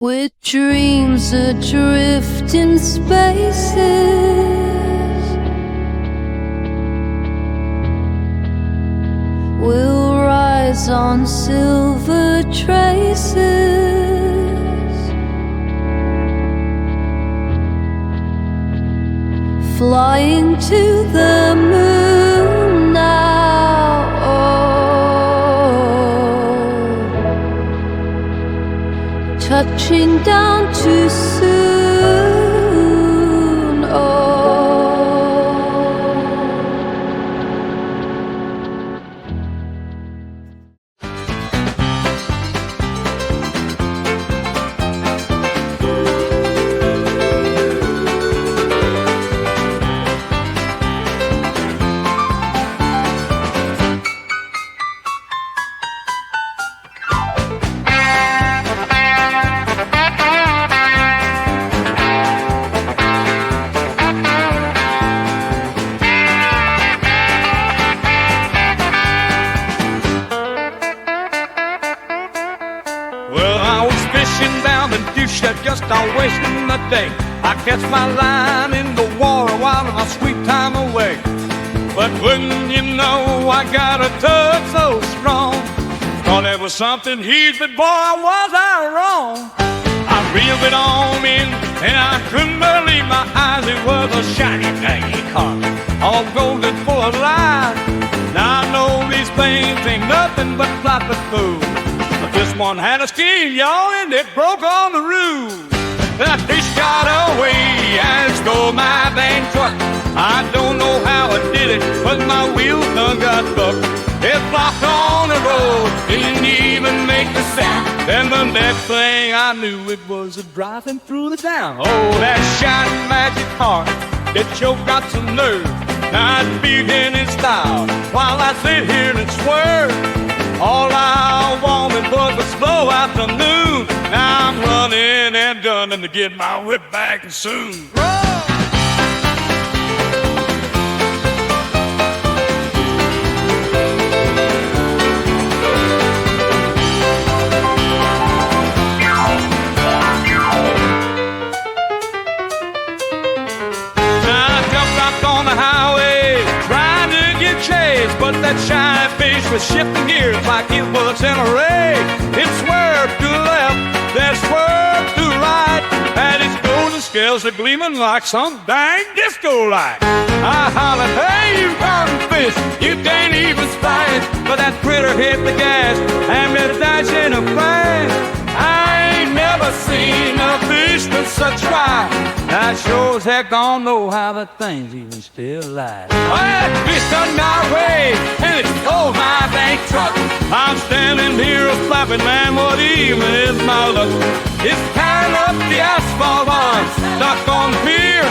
with dreams adrift in spaces. We'll rise on silver traces, flying to the moon now. Oh, touching down too soon. Oh, just a wasting the day. I catch my line in the water while my sweet time away. But wouldn't you know, I got a tug so strong. Thought there was something here, but boy, was I wrong. I reeled it on in, and I couldn't believe my eyes. It was a shiny dang car, all golden full of light. Now I know these things ain't nothing but plot and fool. But this one had a skin, y'all, and it broke on the roof. That fish got away and stole my dang truck. I don't know how I did it, but my wheels done got bucked. It flopped on the road, didn't even make a sound. Then the next thing I knew, it was a driving through the town. Oh, that shiny magic car, it sure got some nerve. Now it's beating in style while I sit here and swerve. All I wanted was a slow afternoon. Now I'm running and gunning to get my whip back soon. But that shiny fish was shifting gears like it was in a race. It swerved to the left, then swerved to the right, and its golden scales are gleaming like some dang disco light. I hollered, hey, you garden fish, you can't even splash. But that critter hit the gas and was dashing a flash. I ain't never seen a fish with such fire. I sure as heck don't know how the thing's even still alive. Oh, that fish done got away, and it stole my dang truck. I'm standing here a flapping, man, what even is my luck? It's tying up the asphalt arm, stuck on the pier,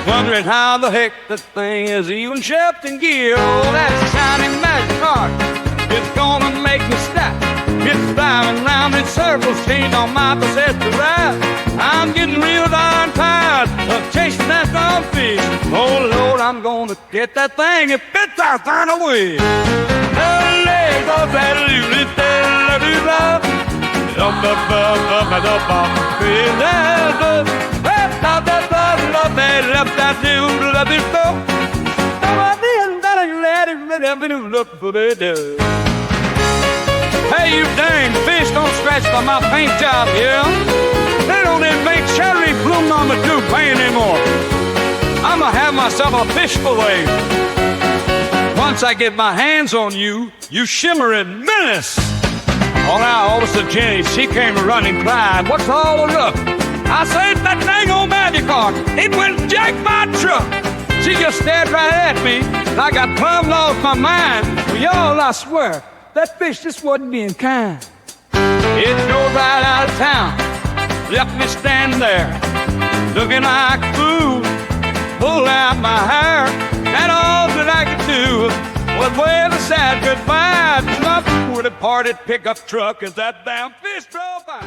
wondering how the heck this thing is even shifting gear. Oh, that shiny magic car, it's gonna make me stop. It's driving round in circles, chained on my possessive ride. I'm getting real darn tired of chasing that dumb fish. Oh Lord, I'm gonna get that thing if it's out there away. Hey, you dang fish, don't scratch by my paint job, yeah? They don't even make cherry bloom on the toupee anymore. I'ma have myself a fish fillet. Once I get my hands on you, you shimmering menace. Oh, now, Officer Jenny, she came running, crying, what's all the rush? I said, that dang old magic car, it went and jacked my truck. She just stared right at me, and I got plumb lost my mind. Well, y'all, I swear, that fish just wasn't being kind. It drove right out of town, left me standing there, looking like a fool, pulled out my hair, and all that I could do was wave a sad goodbye to my poor departed pickup truck as that damn fish drove by.